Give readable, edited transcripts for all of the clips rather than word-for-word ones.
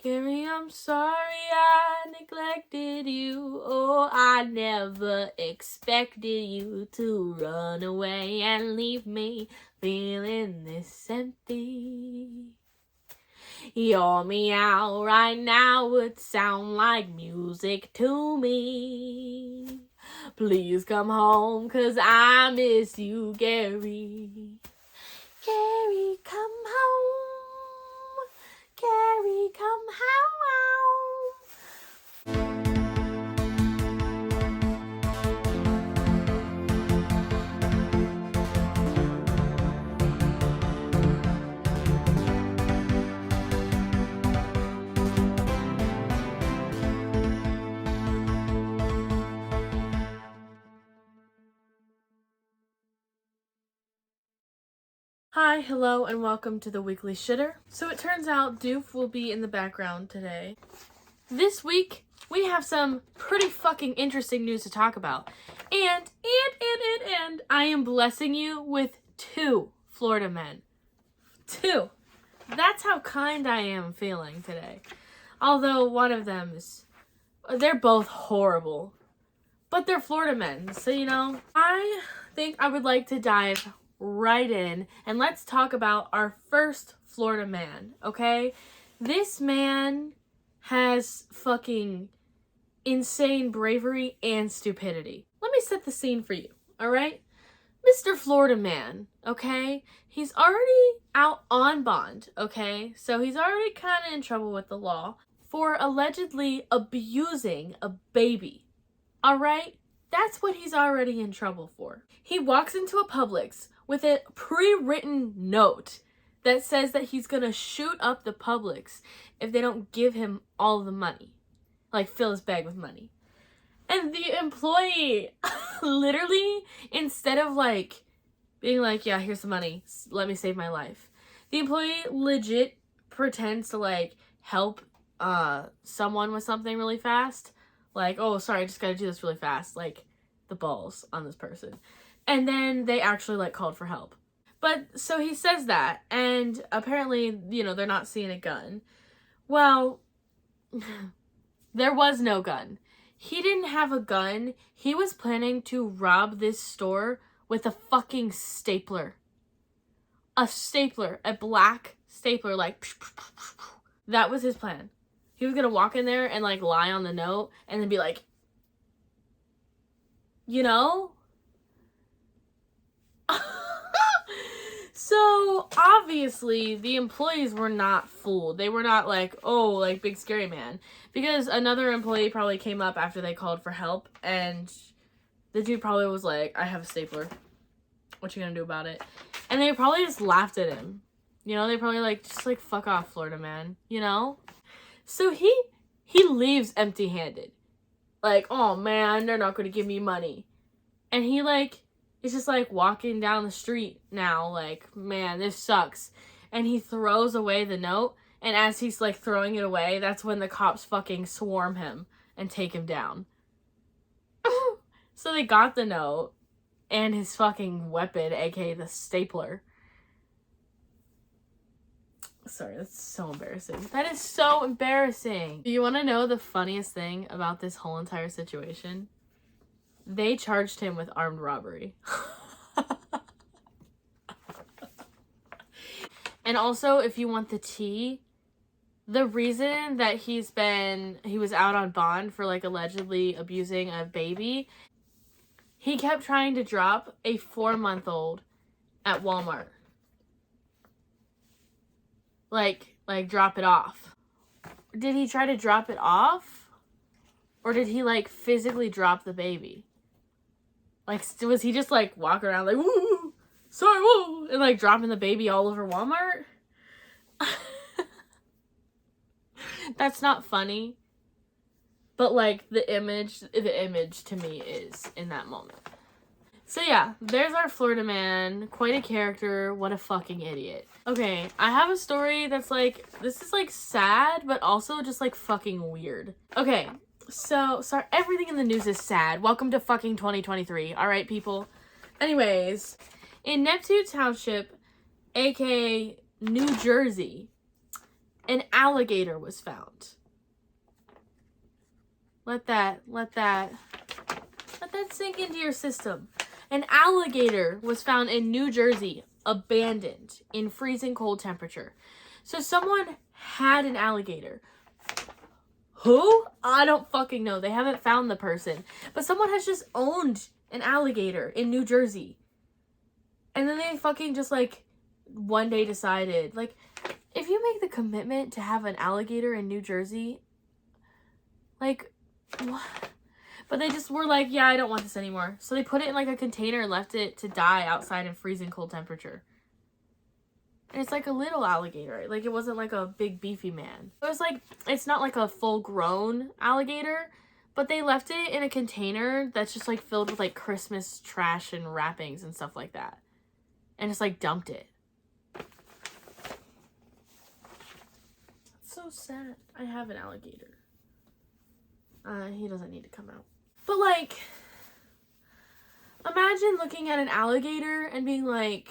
Carrie, I'm sorry I neglected you. Oh, I never expected you to run away and leave me feeling this empty. Your meow right now would sound like music to me. Please come home, 'cause I miss you, Gary. Gary, come home. Gary, come home. Hi, hello, and welcome to the Weekly Shitter. So it turns out Doof will be in the background today. This week, we have some pretty fucking interesting news to talk about. And I am blessing you with 2 Florida men. 2. That's how kind I am feeling today. Although one of them is, they're both horrible. But they're Florida men, so I think I would like to dive right in and let's talk about our first Florida man, okay? This man has fucking insane bravery and stupidity. Let me set the scene for you, alright? Mr. Florida man, okay? He's already out on bond, okay? So he's already kind of in trouble with the law for allegedly abusing a baby, alright? That's what he's already in trouble for. He walks into a Publix with a pre-written note that says that he's gonna shoot up the Publix if they don't give him all the money. Like, fill his bag with money. And the employee, literally, instead of, being like, yeah, here's the money, let me save my life. The employee legit pretends to, help someone with something really fast. Like, oh, sorry, I just gotta do this really fast. The balls on this person. And then they actually, called for help. But, so he says that, and apparently, they're not seeing a gun. Well, there was no gun. He didn't have a gun. He was planning to rob this store with a fucking stapler. A stapler. A black stapler, that was his plan. He was gonna walk in there and, lie on the note, and then be like, So, obviously, the employees were not fooled. They were not big scary man. Because another employee probably came up after they called for help, and the dude probably was like, I have a stapler. What you gonna do about it? And they probably just laughed at him. They probably just fuck off, Florida man. So he leaves empty-handed. Oh man, they're not gonna give me money. And he is just walking down the street now, man, this sucks. And he throws away the note, and as he's throwing it away, that's when the cops fucking swarm him and take him down. So they got the note and his fucking weapon, aka the stapler. Sorry, that's so embarrassing. That is so embarrassing. You want to know the funniest thing about this whole entire situation? They charged him with armed robbery. And also, if you want the tea, the reason that he was out on bond for allegedly abusing a baby, he kept trying to drop a 4-month-old at Walmart. Drop it off. Did he try to drop it off? Or did he, physically drop the baby? Was he just, walking around woo, sorry, woo, and, dropping the baby all over Walmart? That's not funny. But, the image to me is in that moment. So yeah, there's our Florida man. Quite a character. What a fucking idiot. Okay, I have a story that's this is sad, but also just fucking weird. Okay, so, sorry, everything in the news is sad. Welcome to fucking 2023, alright people? Anyways, in Neptune Township, aka New Jersey, an alligator was found. Let that sink into your system. An alligator was found in New Jersey, abandoned in freezing cold temperature. So someone had an alligator. Who? I don't fucking know. They haven't found the person. But someone has just owned an alligator in New Jersey. And then they fucking just, like, one day decided, like, if you make the commitment to have an alligator in New Jersey, like, what? But they just were like, yeah, I don't want this anymore. So they put it in, like, a container and left it to die outside in freezing cold temperature. And it's like a little alligator. Like, it wasn't like a big beefy man. It was like, it's not like a full grown alligator, but they left it in a container that's just like filled with like Christmas trash and wrappings and stuff like that. And just like dumped it. It's so sad. I have an alligator. He doesn't need to come out. But like, imagine looking at an alligator and being like,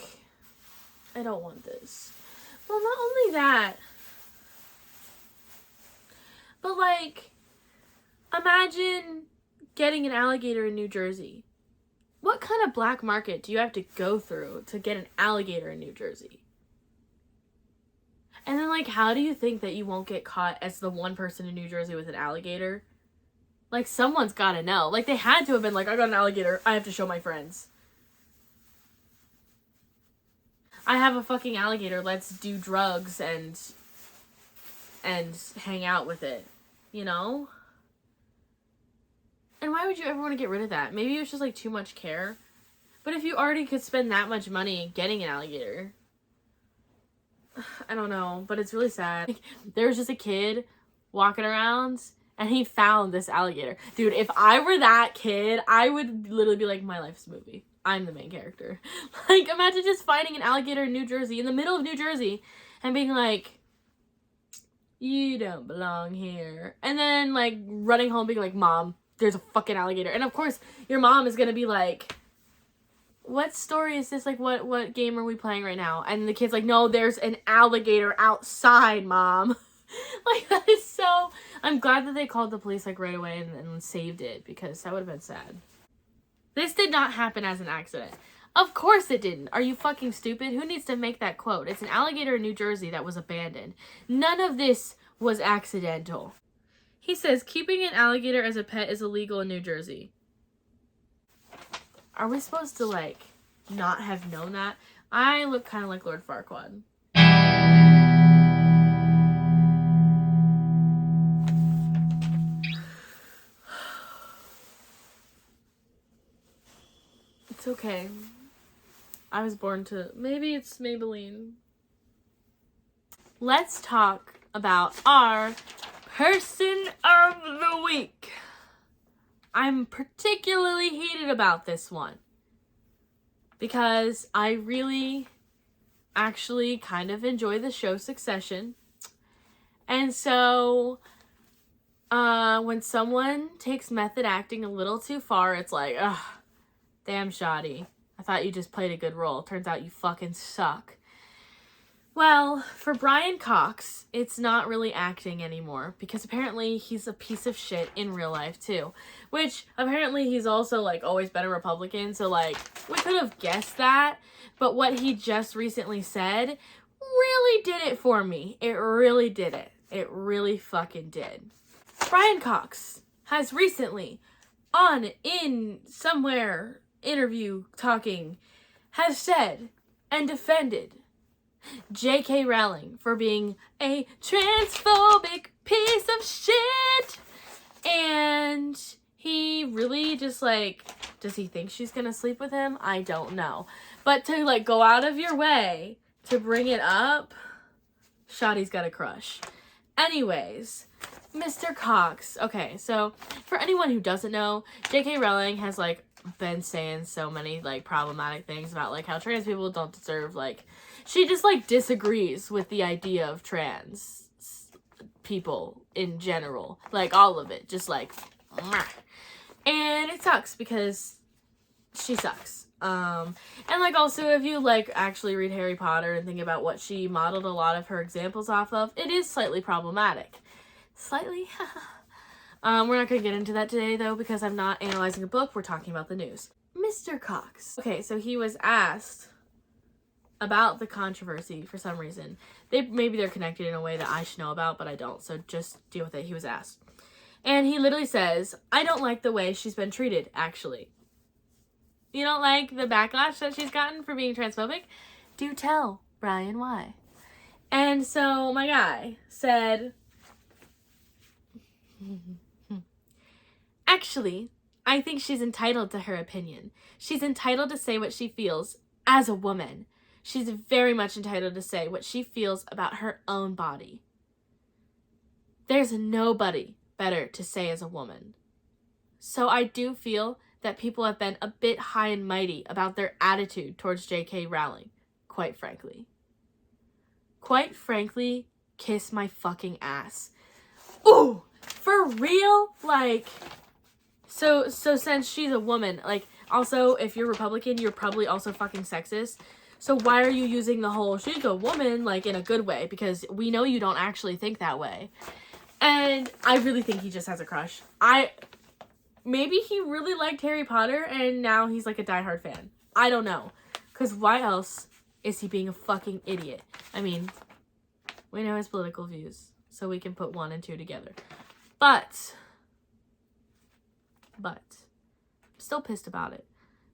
I don't want this. Well, not only that, but like, imagine getting an alligator in New Jersey. What kind of black market do you have to go through to get an alligator in New Jersey? And then like, how do you think that you won't get caught as the one person in New Jersey with an alligator? Like, someone's gotta know. Like, they had to have been like, I got an alligator, I have to show my friends. I have a fucking alligator, let's do drugs and hang out with it, you know? And why would you ever want to get rid of that? Maybe it was just like too much care. But if you already could spend that much money getting an alligator, I don't know, but it's really sad. Like, there was just a kid walking around and he found this alligator. Dude, if I were that kid, I would literally be like, my life's a movie. I'm the main character. Like, imagine just finding an alligator in New Jersey, in the middle of New Jersey, and being like, you don't belong here. And then, like, running home being like, Mom, there's a fucking alligator. And, of course, your mom is gonna be like, what story is this? Like, what game are we playing right now? And the kid's like, no, there's an alligator outside, Mom. Like, that is so... I'm glad that they called the police, like, right away and saved it, because that would have been sad. This did not happen as an accident. Of course it didn't. Are you fucking stupid? Who needs to make that quote? It's an alligator in New Jersey that was abandoned. None of this was accidental. He says, keeping an alligator as a pet is illegal in New Jersey. Are we supposed to, like, not have known that? I look kind of like Lord Farquaad. It's okay. I was born to... Maybe it's Maybelline. Let's talk about our person of the week. I'm particularly heated about this one because I really actually kind of enjoy the show Succession. And so when someone takes method acting a little too far, it's like, ugh. Damn, shoddy. I thought you just played a good role. Turns out you fucking suck. Well, for Brian Cox, it's not really acting anymore because apparently he's a piece of shit in real life too. Which apparently he's also like always been a Republican, so like we could have guessed that. But what he just recently said really did it for me. It really did it. It really fucking did. Brian Cox has recently in somewhere interview talking has said and defended JK Rowling for being a transphobic piece of shit. And he really just like, does he think she's gonna sleep with him? I don't know. But to like go out of your way to bring it up, Shoddy's got a crush. Anyways, Mr. Cox. Okay, so for anyone who doesn't know, JK Rowling has like been saying so many like problematic things about like how trans people don't deserve, like she just like disagrees with the idea of trans people in general, like all of it, just like, and it sucks because she sucks. And like also if you like actually read Harry Potter and think about what she modeled a lot of her examples off of, it is slightly problematic. Slightly. We're not going to get into that today though because I'm not analyzing a book, we're talking about the news. Mr. Cox. Okay, so he was asked about the controversy for some reason. Maybe they're connected in a way that I should know about, but I don't, so just deal with it. He was asked. And he literally says, I don't like the way she's been treated, actually. You don't like the backlash that she's gotten for being transphobic? Do tell, Brian, why? And so my guy said, actually, I think she's entitled to her opinion. She's entitled to say what she feels as a woman. She's very much entitled to say what she feels about her own body. There's nobody better to say as a woman. So I do feel that people have been a bit high and mighty about their attitude towards JK Rowling, quite frankly. Quite frankly, kiss my fucking ass. Ooh, for real? Like, so since she's a woman, like, also, if you're Republican, you're probably also fucking sexist. So why are you using the whole, she's a woman, like, in a good way? Because we know you don't actually think that way. And I really think he just has a crush. Maybe he really liked Harry Potter and now he's like a diehard fan. I don't know. Because why else is he being a fucking idiot? I mean, we know his political views, so we can put 1 and 2 together. But, I'm still pissed about it.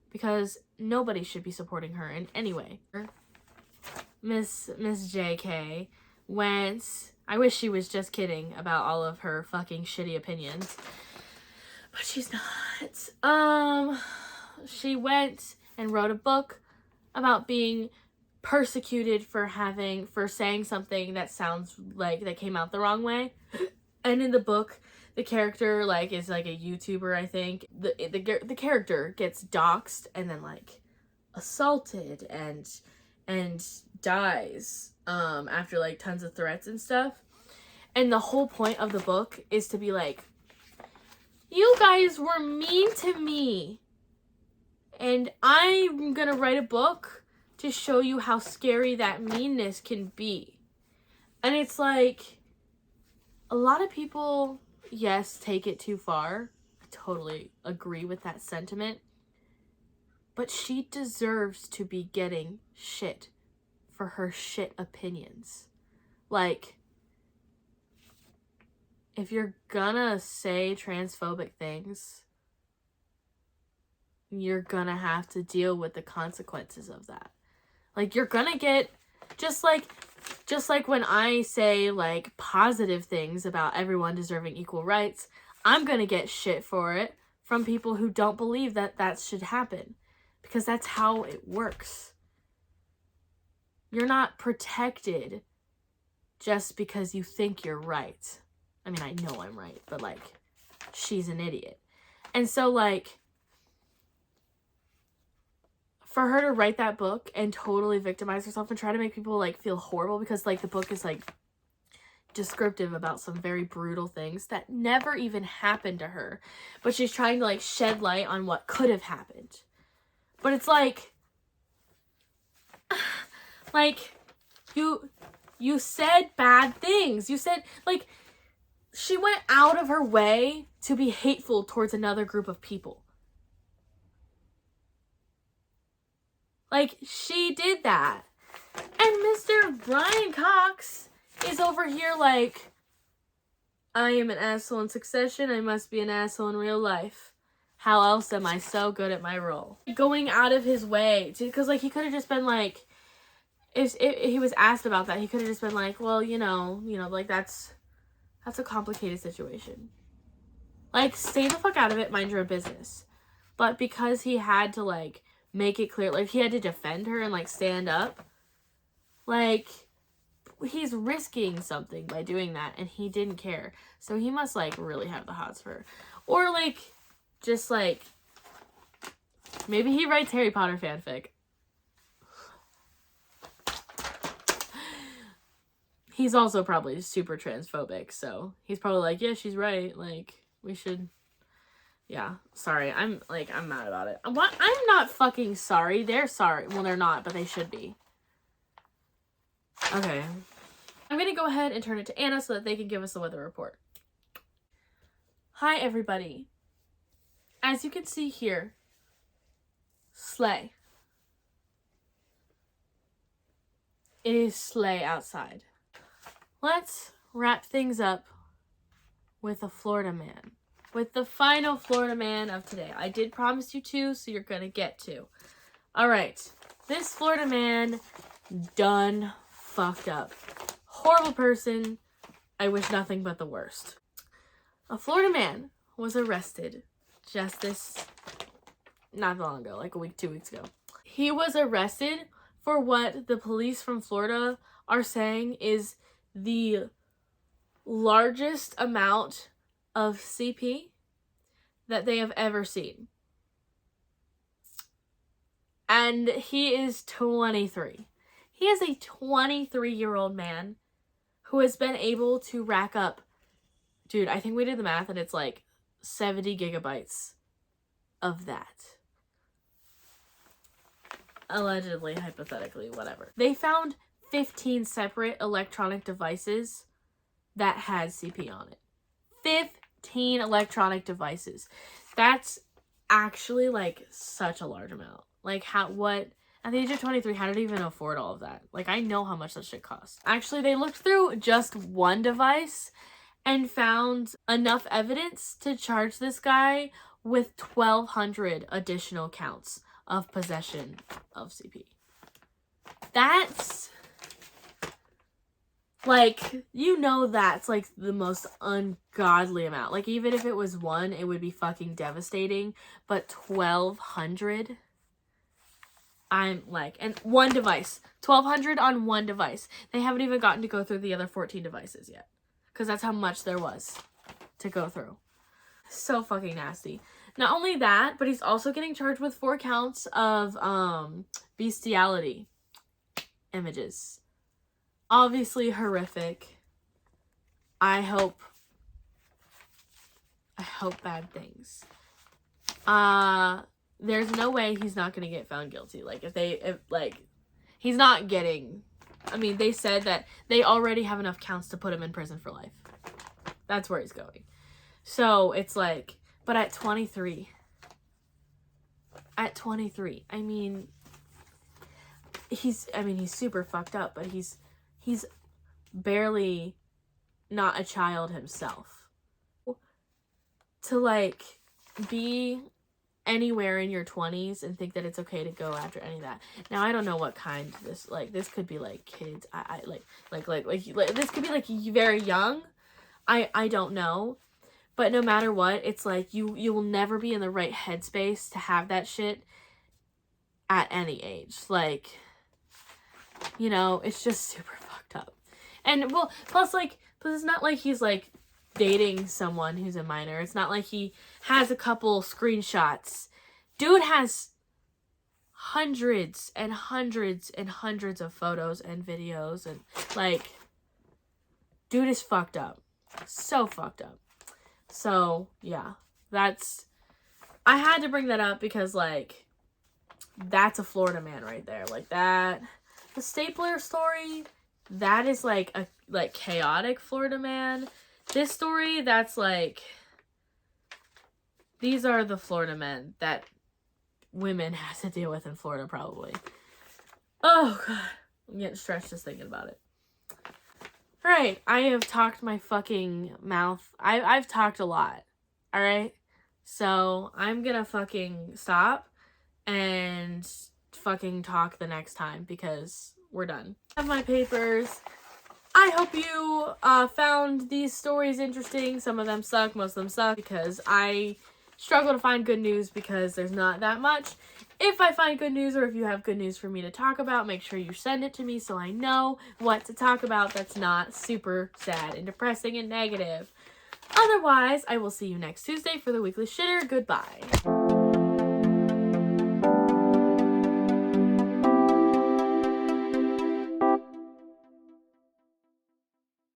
Because nobody should be supporting her in any way. Miss JK went, I wish she was just kidding about all of her fucking shitty opinions. But she's not. She went and wrote a book about being persecuted for saying something that sounds like that came out the wrong way. And in the book, the character like is like a YouTuber, I think. The character gets doxxed and then like assaulted and dies after like tons of threats and stuff. And the whole point of the book is to be like, you guys were mean to me. And I'm gonna write a book to show you how scary that meanness can be. And it's like, a lot of people, yes, take it too far. I totally agree with that sentiment. But she deserves to be getting shit for her shit opinions. Like, if you're gonna say transphobic things, you're gonna have to deal with the consequences of that. Like, you're gonna get, just like when I say, like, positive things about everyone deserving equal rights, I'm gonna get shit for it from people who don't believe that that should happen. Because that's how it works. You're not protected just because you think you're right. I mean, I know I'm right, but, like, she's an idiot. And so, like, for her to write that book and totally victimize herself and try to make people, like, feel horrible because, like, the book is, like, descriptive about some very brutal things that never even happened to her. But she's trying to, like, shed light on what could have happened. But it's like, you said bad things. You said, like, she went out of her way to be hateful towards another group of people. Like, she did that. And Mr. Brian Cox is over here like, I am an asshole in Succession, I must be an asshole in real life. How else am I so good at my role? Going out of his way to, because, like, he could have just been like, if he was asked about that, he could have just been like, well, you know, like, that's a complicated situation. Like, stay the fuck out of it, mind your own business. But because he had to, like, make it clear, like, he had to defend her and, like, stand up, like, he's risking something by doing that, and he didn't care. So he must, like, really have the hots for her. Or, like, just, like, maybe he writes Harry Potter fanfic. He's also probably super transphobic, so he's probably like, yeah, she's right. Like, we should Yeah, sorry. I'm mad about it. What? I'm not fucking sorry. They're sorry. Well, they're not, but they should be. Okay. I'm gonna go ahead and turn it to Anna so that they can give us the weather report. Hi, everybody. As you can see here, sleigh. It is sleigh outside. Let's wrap things up with a Florida man. With the final Florida man of today. I did promise you two, so you're gonna get two. Alright. This Florida man done fucked up. Horrible person. I wish nothing but the worst. A Florida man was arrested just not long ago, like a week, 2 weeks ago. He was arrested for what the police from Florida are saying is the largest amount of CP that they have ever seen. And he is 23. He is a 23-year-old man who has been able to rack up, dude, I think we did the math and it's like 70 gigabytes of that. Allegedly, hypothetically, whatever. They found 15 separate electronic devices that had CP on it. 15 electronic devices. That's actually like such a large amount. Like at the age of 23, how did he even afford all of that? Like, I know how much that shit costs. Actually, they looked through just one device and found enough evidence to charge this guy with 1,200 additional counts of possession of CP. That's like, you know, that's like the most ungodly amount. Like, even if it was one, it would be fucking devastating. But 1,200? I'm like, and one device. 1,200 on one device. They haven't even gotten to go through the other 14 devices yet. Because that's how much there was to go through. So fucking nasty. Not only that, but he's also getting charged with 4 counts of bestiality images. Obviously horrific. I hope bad things. There's no way he's not gonna get found guilty. Like, he's not getting... I mean, they said that they already have enough counts to put him in prison for life. That's where he's going. So, it's like... But at 23... At 23, I mean... He's super fucked up, but he's barely not a child himself. To, like, be anywhere in your 20s and think that it's okay to go after any of that. Now, I don't know what kind this could be, like, kids. This could be, like, very young. I don't know. But no matter what, it's like, you will never be in the right headspace to have that shit at any age. Like, you know, it's just super fucked up. And, well, plus it's not like he's, like, dating someone who's a minor. It's not like he has a couple screenshots. Dude has hundreds and hundreds and hundreds of photos and videos, and, like, dude is fucked up. So fucked up. So, yeah. I had to bring that up because, like, that's a Florida man right there. Like, that, the Stapler story, that is, like, a chaotic Florida man. This story, that's like, these are the Florida men that women have to deal with in Florida, probably. Oh, God. I'm getting stressed just thinking about it. Alright, I have talked my fucking mouth. I've talked a lot. Alright? So, I'm gonna fucking stop and fucking talk the next time because we're done. I have my papers. I hope you found these stories interesting. Some of them suck, most of them suck, because I struggle to find good news because there's not that much. If I find good news, or if you have good news for me to talk about, make sure you send it to me so I know what to talk about that's not super sad and depressing and negative. Otherwise, I will see you next Tuesday for the Weekly Shitter. Goodbye.